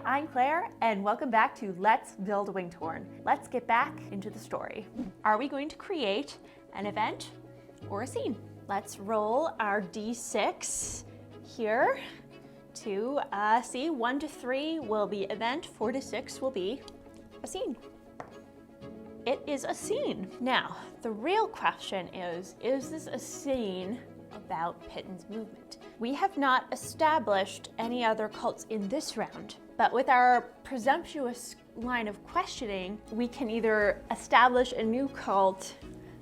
Hi, I'm Claire, and welcome back to Let's Build Wingtorn. Let's get back into the story. Are we going to create an event or a scene? Let's roll our D6 here to see 1 to 3 will be event, 4 to 6 will be a scene. It is a scene. Now, the real question is this a scene about Pitten's movement? We have not established any other cults in this round, but with our presumptuous line of questioning, we can either establish a new cult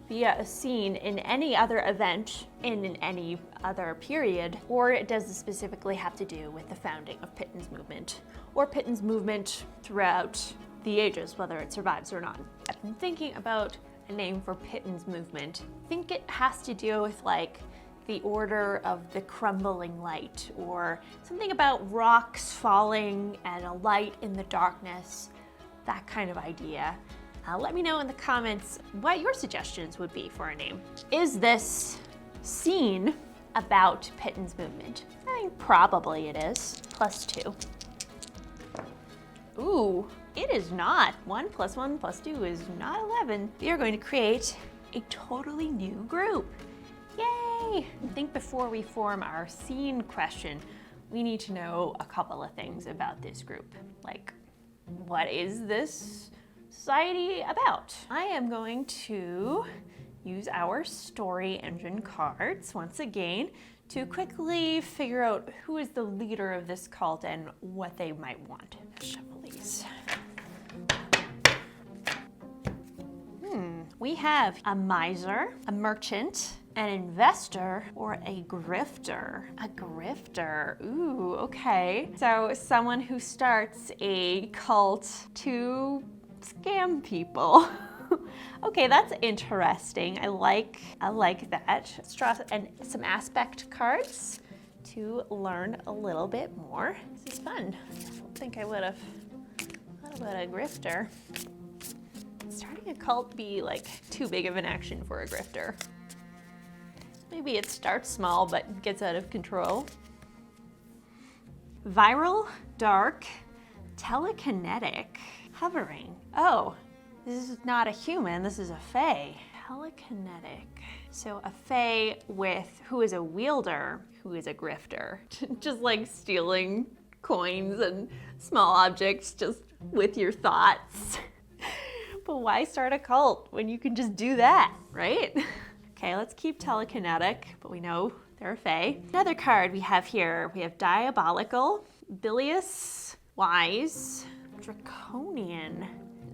via a scene in any other event in any other period, or does it specifically have to do with the founding of Pitten's movement, or Pitten's movement throughout the ages, whether it survives or not. I've been thinking about a name for Pitten's movement. I think it has to do with like the order of the crumbling light, or something about rocks falling and a light in the darkness, that kind of idea. Let me know in the comments what your suggestions would be for a name. Is this scene about Pitten's movement? I think probably it is. +2. Ooh, it is not. 1 + 1 + 2 is not 11. We are going to create a totally new group. Yay! I think before we form our scene question, we need to know a couple of things about this group. Like, what is this society about? I am going to use our story engine cards once again to quickly figure out who is the leader of this cult and what they might want. Shuffle these. We have a miser, a merchant, an investor, or a grifter. A grifter, ooh, okay. So someone who starts a cult to scam people. Okay, that's interesting. I like that. Let's draw some aspect cards to learn a little bit more. This is fun. I don't think I would have thought about a grifter. Starting a cult be like too big of an action for a grifter. Maybe it starts small but gets out of control. Viral, dark, telekinetic, hovering. Oh, this is not a human, this is a fae. Telekinetic. So a fae who is a wielder, who is a grifter. Just like stealing coins and small objects just with your thoughts. But why start a cult when you can just do that, right? Okay, let's keep telekinetic, but we know they're a fae. Another card we have here, we have diabolical, bilious, wise, draconian.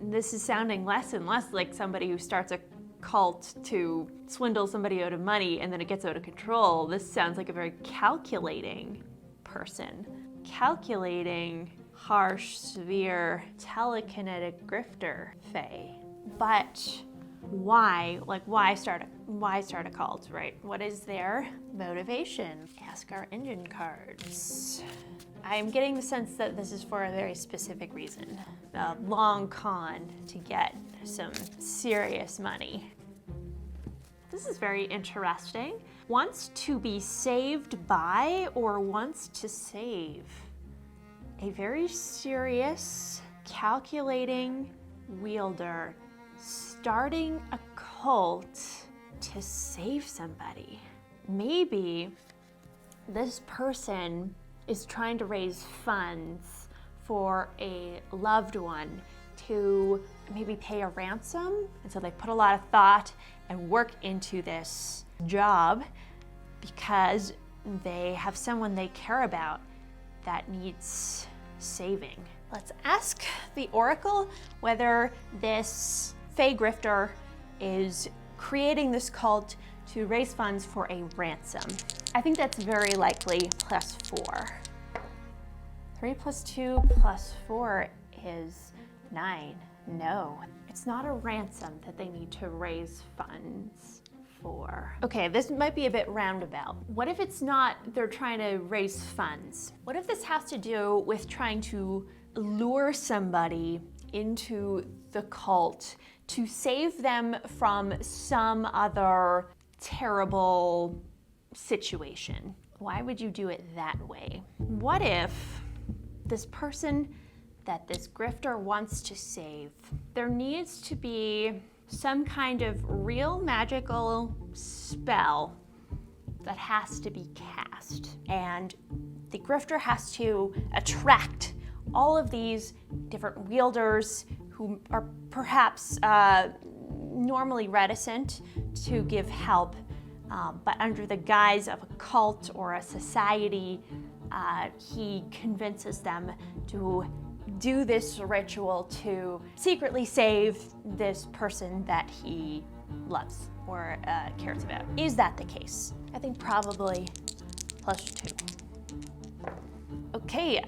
This is sounding less and less like somebody who starts a cult to swindle somebody out of money and then it gets out of control. This sounds like a very calculating person. Calculating, harsh, severe, telekinetic grifter fae. But why start a cult, right? What is their motivation? Ask our engine cards. I'm getting the sense that this is for a very specific reason. A long con to get some serious money. This is very interesting. Wants to be saved by or wants to save. A very serious, calculating wielder starting a cult to save somebody. Maybe this person is trying to raise funds for a loved one to maybe pay a ransom. And so they put a lot of thought and work into this job because they have someone they care about that needs saving. Let's ask the Oracle whether this fae grifter is creating this cult to raise funds for a ransom. I think that's very likely. +4. 3 + 2 + 4 is 9. No, it's not a ransom that they need to raise funds for. Okay, this might be a bit roundabout. What if it's not they're trying to raise funds? What if this has to do with trying to lure somebody into the cult to save them from some other terrible situation? Why would you do it that way? What if this person that this grifter wants to save, there needs to be some kind of real magical spell that has to be cast. And the grifter has to attract all of these different wielders who are perhaps normally reticent to give help, but under the guise of a cult or a society, he convinces them to do this ritual to secretly save this person that he loves or cares about. Is that the case? I think probably +2. Okay,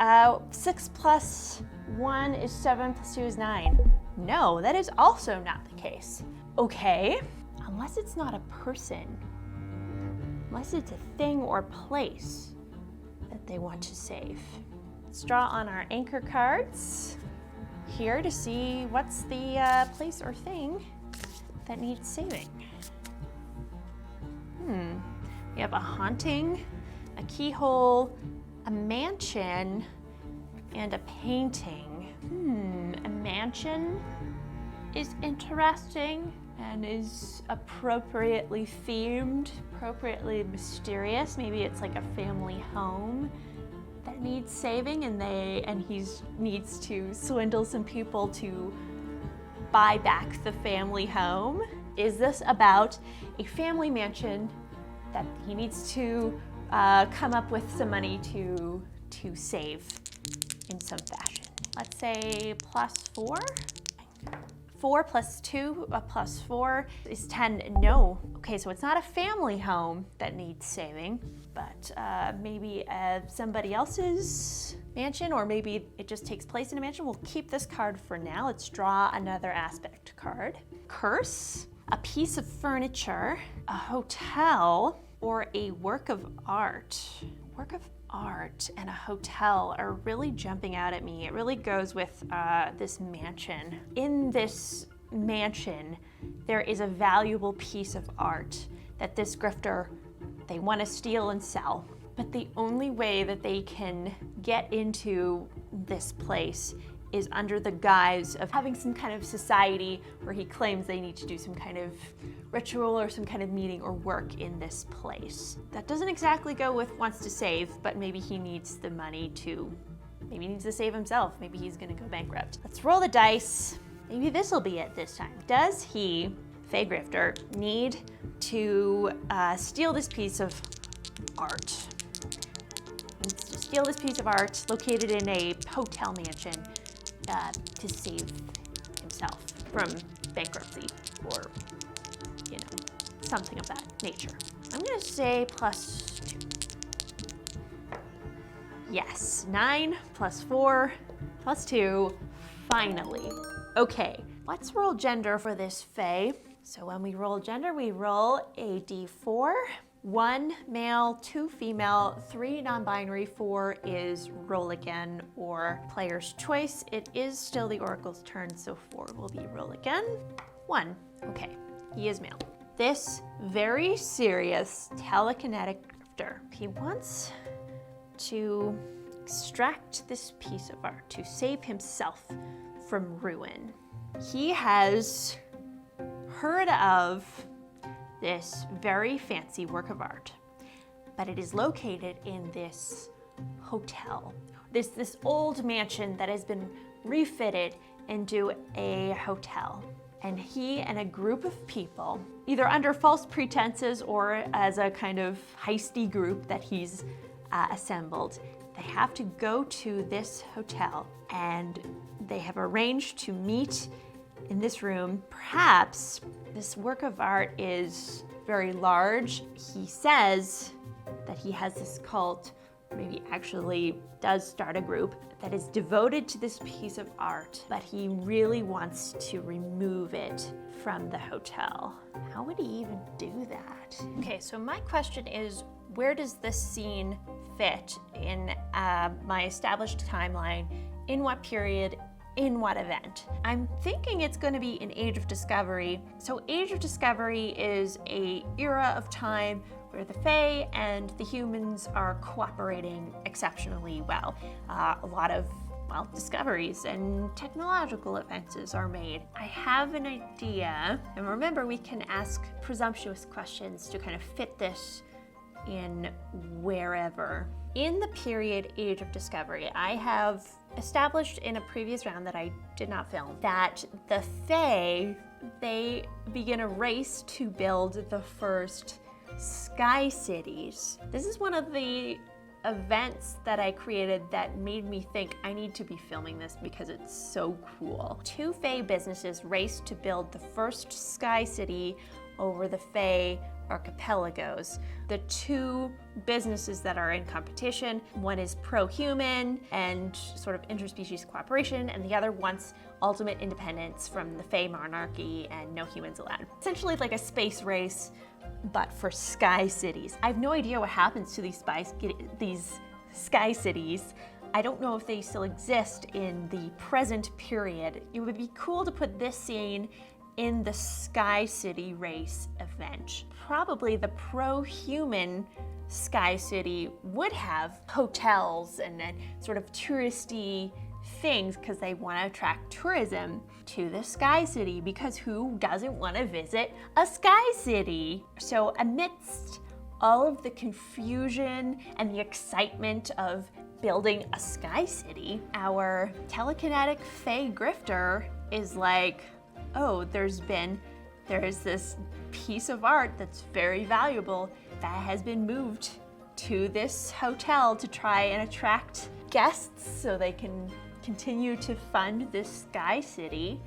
6 plus 1 is 7 plus 2 is 9. No, that is also not the case. Okay, unless it's not a person, unless it's a thing or place that they want to save. Let's draw on our anchor cards here to see what's the place or thing that needs saving. We have a haunting, a keyhole, a mansion, and a painting. A mansion is interesting and is appropriately themed, appropriately mysterious. Maybe it's like a family home that needs saving, and he needs to swindle some people to buy back the family home. Is this about a family mansion that he needs to come up with some money to save in some fashion? Let's say +4. 4 plus 2 plus 4 is 10. No. Okay, so it's not a family home that needs saving, but maybe somebody else's mansion, or maybe it just takes place in a mansion. We'll keep this card for now. Let's draw another aspect card. Curse, a piece of furniture, a hotel, or a work of art. Work of art and a hotel are really jumping out at me. It really goes with this mansion. In this mansion, there is a valuable piece of art that this grifter, they want to steal and sell. But the only way that they can get into this place is under the guise of having some kind of society where he claims they need to do some kind of ritual or some kind of meeting or work in this place. That doesn't exactly go with wants to save, but maybe he needs the money maybe he needs to save himself. Maybe he's gonna go bankrupt. Let's roll the dice. Maybe this will be it this time. Does he, Fey Grifter, need to steal this piece of art? He needs to steal this piece of art located in a hotel mansion to save himself from bankruptcy or, something of that nature. I'm gonna say +2. Yes, 9 plus 4 plus 2, finally. Okay, let's roll gender for this Fae. So when we roll gender, we roll a d4. 1 male, 2 female, 3 non-binary, 4 is roll again or player's choice. It is still the Oracle's turn, so 4 will be roll again. 1, okay, he is male. This very serious telekinetic grifter, he wants to extract this piece of art to save himself from ruin. He has heard of this very fancy work of art, but it is located in this hotel. This old mansion that has been refitted into a hotel. And he and a group of people, either under false pretenses or as a kind of heisty group that he's assembled, they have to go to this hotel, and they have arranged to meet in this room. Perhaps this work of art is very large. He says that he has this cult, maybe actually does start a group that is devoted to this piece of art, but he really wants to remove it from the hotel. How would he even do that? Okay, so my question is, where does this scene fit in my established timeline? In what period? In what event? I'm thinking it's going to be in Age of Discovery. So Age of Discovery is an era of time where the Fae and the humans are cooperating exceptionally well. A lot of well, discoveries and technological advances are made. I have an idea, and remember, we can ask presumptuous questions to kind of fit this in wherever. In the period Age of Discovery, I have established in a previous round that I did not film that the Fae, they begin a race to build the first sky cities. This is one of the events that I created that made me think I need to be filming this because it's so cool. Two Fae businesses race to build the first sky city over the Fae archipelagos. The two businesses that are in competition, one is pro-human and sort of interspecies cooperation, and the other wants ultimate independence from the Fae monarchy and no humans allowed. Essentially like a space race, but for sky cities. I have no idea what happens to these sky cities. I don't know if they still exist in the present period. It would be cool to put this scene in the Sky City race event. Probably the pro-human Sky City would have hotels and sort of touristy things because they want to attract tourism to the Sky City, because who doesn't want to visit a Sky City? So amidst all of the confusion and the excitement of building a Sky City, our telekinetic Fae grifter is like, oh, there's this piece of art that's very valuable that has been moved to this hotel to try and attract guests so they can continue to fund this Sky City.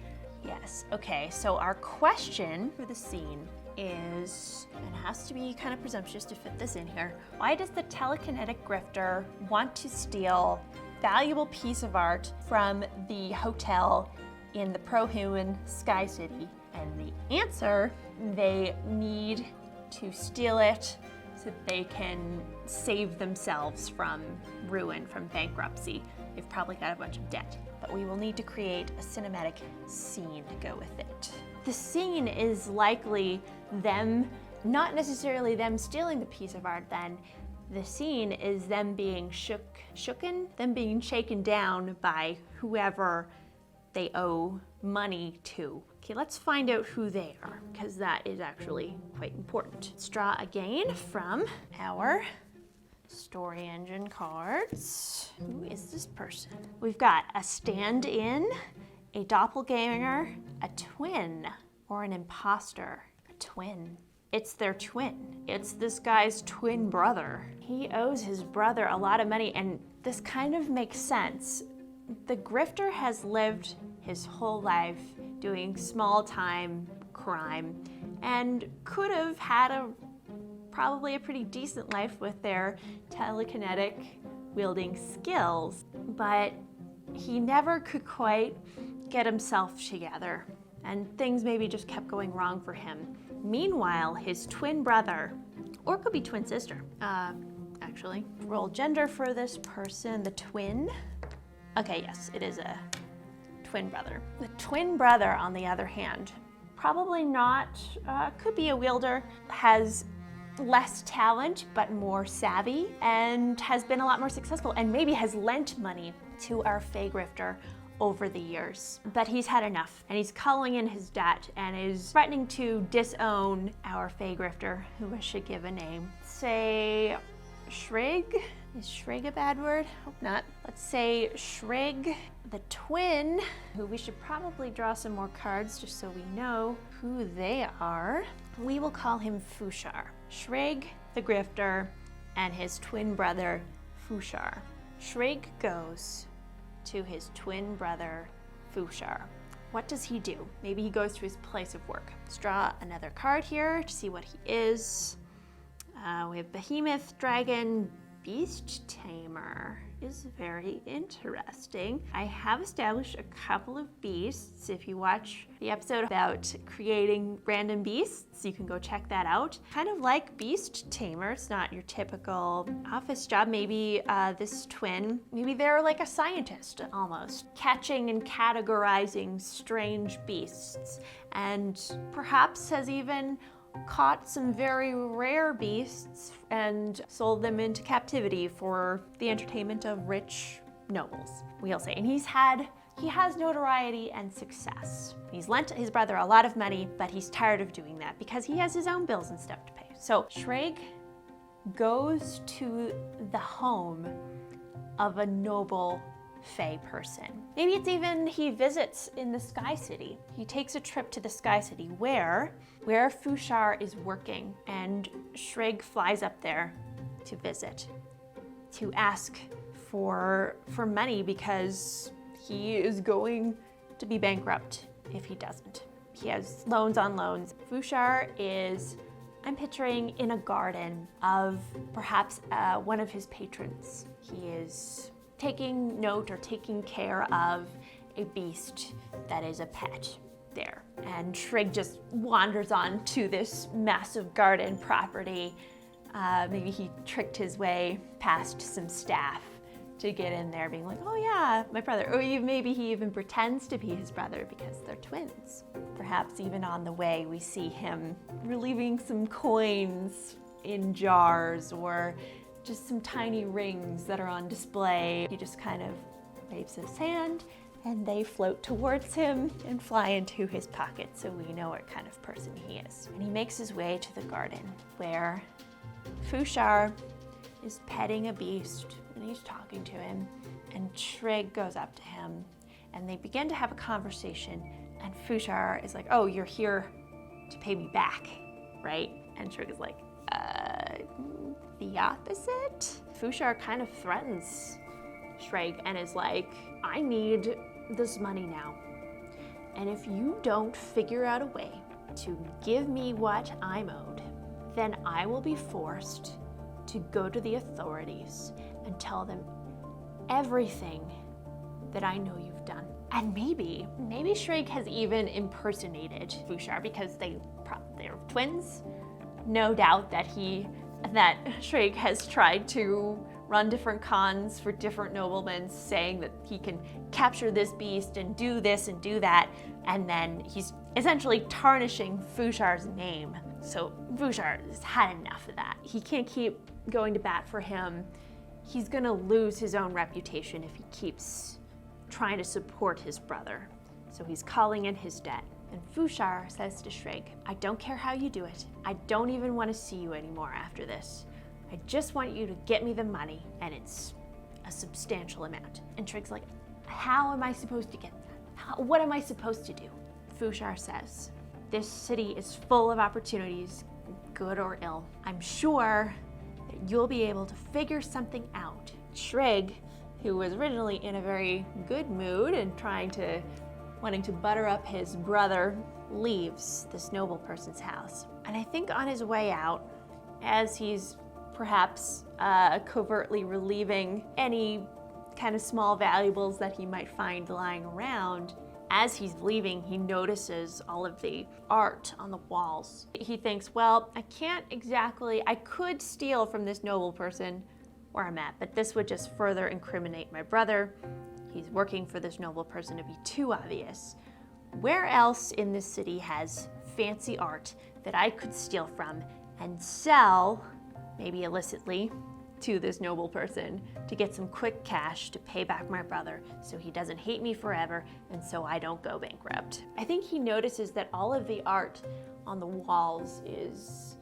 Yes, okay, so our question for the scene is, and it has to be kind of presumptuous to fit this in here, why does the telekinetic grifter want to steal valuable piece of art from the hotel in the pro-human Sky City? And the answer, they need to steal it so that they can save themselves from ruin, from bankruptcy. They've probably got a bunch of debt, but we will need to create a cinematic scene to go with it. The scene is likely them, not necessarily them stealing the piece of art then. The scene is them being them being shaken down by whoever they owe money to. Okay, let's find out who they are, because that is actually quite important. Let's draw again from our story engine cards. Who is this person? We've got a stand-in, a doppelganger, a twin, or an imposter. A twin. It's their twin. It's this guy's twin brother. He owes his brother a lot of money, and this kind of makes sense. The grifter has lived his whole life doing small-time crime and could have had probably a pretty decent life with their telekinetic wielding skills, but he never could quite get himself together, and things maybe just kept going wrong for him. Meanwhile, his twin brother, or could be twin sister, actually, roll gender for this person, the twin. Okay, yes, it is a twin brother. The twin brother, on the other hand, probably not, could be a wielder, has less talent but more savvy, and has been a lot more successful, and maybe has lent money to our Fae grifter over the years. But he's had enough, and he's calling in his debt and is threatening to disown our Fae grifter, who I should give a name. Say Shrig? Is Shrig a bad word? Hope not. Let's say Shrig, the twin, who we should probably draw some more cards just so we know who they are. We will call him Fushar. Shrig, the grifter, and his twin brother, Fushar. Shrig goes to his twin brother, Fushar. What does he do? Maybe he goes to his place of work. Let's draw another card here to see what he is. We have Behemoth, Dragon, Beast Tamer. Is very interesting. I have established a couple of beasts. If you watch the episode about creating random beasts, you can go check that out. Kind of like Beast Tamer. It's not your typical office job. Maybe this twin, maybe they're like a scientist almost, catching and categorizing strange beasts, and perhaps has even caught some very rare beasts and sold them into captivity for the entertainment of rich nobles, we'll say. And he has notoriety and success. He's lent his brother a lot of money, but he's tired of doing that because he has his own bills and stuff to pay. So Shreg goes to the home of a noble Fae person. Maybe it's even he visits in the Sky City. He takes a trip to the Sky City where Fushar is working, and Shreg flies up there to visit, to ask for money because he is going to be bankrupt if he doesn't. He has loans on loans. Fushar is, I'm picturing, in a garden of perhaps one of his patrons. He is taking note or taking care of a beast that is a pet there. And Shreg just wanders on to this massive garden property. Maybe he tricked his way past some staff to get in there, being like, oh yeah, my brother. Or maybe he even pretends to be his brother because they're twins. Perhaps even on the way we see him relieving some coins in jars or just some tiny rings that are on display. He just kind of waves his hand and they float towards him and fly into his pocket, so we know what kind of person he is. And he makes his way to the garden where Fushar is petting a beast and he's talking to him, and Shreg goes up to him and they begin to have a conversation, and Fushar is like, oh, you're here to pay me back, right? And Shreg is like, the opposite? Fushar kind of threatens Shreg and is like, I need this money now. And if you don't figure out a way to give me what I'm owed, then I will be forced to go to the authorities and tell them everything that I know you've done. And maybe Shreg has even impersonated Fushar because they're twins. No doubt that Shreg has tried to run different cons for different noblemen, saying that he can capture this beast and do this and do that, and then he's essentially tarnishing Fushar's name. So Fushar has had enough of that. He can't keep going to bat for him. He's gonna lose his own reputation if he keeps trying to support his brother. So he's calling in his debt. And Fushar says to Shreg, I don't care how you do it. I don't even want to see you anymore after this. I just want you to get me the money, and it's a substantial amount. And Shreg's like, how am I supposed to get that? What am I supposed to do? Fushar says, this city is full of opportunities, good or ill. I'm sure that you'll be able to figure something out. Shreg, who was originally in a very good mood and wanting to butter up his brother, leaves this noble person's house. And I think on his way out, as he's perhaps covertly relieving any kind of small valuables that he might find lying around, as he's leaving, he notices all of the art on the walls. He thinks, well, I could steal from this noble person where I'm at, but this would just further incriminate my brother. He's working for this noble person to be too obvious. Where else in this city has fancy art that I could steal from and sell, maybe illicitly, to this noble person to get some quick cash to pay back my brother so he doesn't hate me forever and so I don't go bankrupt? I think he notices that all of the art on the walls is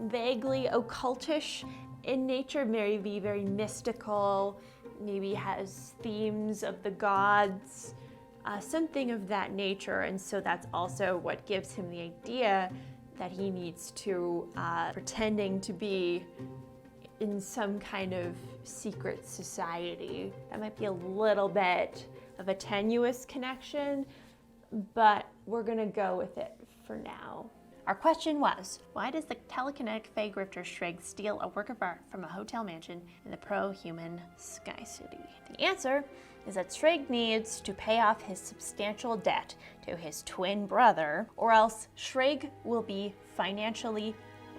vaguely occultish in nature, maybe very mystical, maybe has themes of the gods, something of that nature. And so that's also what gives him the idea that he needs to pretending to be in some kind of secret society. That might be a little bit of a tenuous connection, but we're gonna go with it for now. Our question was, why does the telekinetic Fae grifter Shreg steal a work of art from a hotel mansion in the pro-human Sky City? The answer is that Shreg needs to pay off his substantial debt to his twin brother, or else Shreg will be financially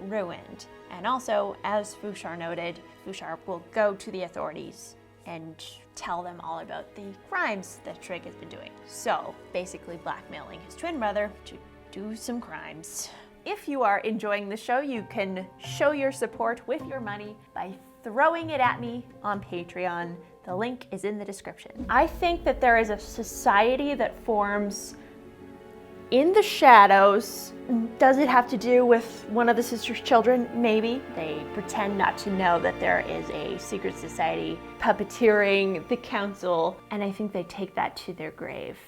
ruined. And also, as Fushar noted, Fushar will go to the authorities and tell them all about the crimes that Shreg has been doing. So, basically blackmailing his twin brother to do some crimes. If you are enjoying the show, you can show your support with your money by throwing it at me on Patreon. The link is in the description. I think that there is a society that forms in the shadows. Does it have to do with one of the sisters' children? Maybe. They pretend not to know that there is a secret society puppeteering the council, and I think they take that to their grave.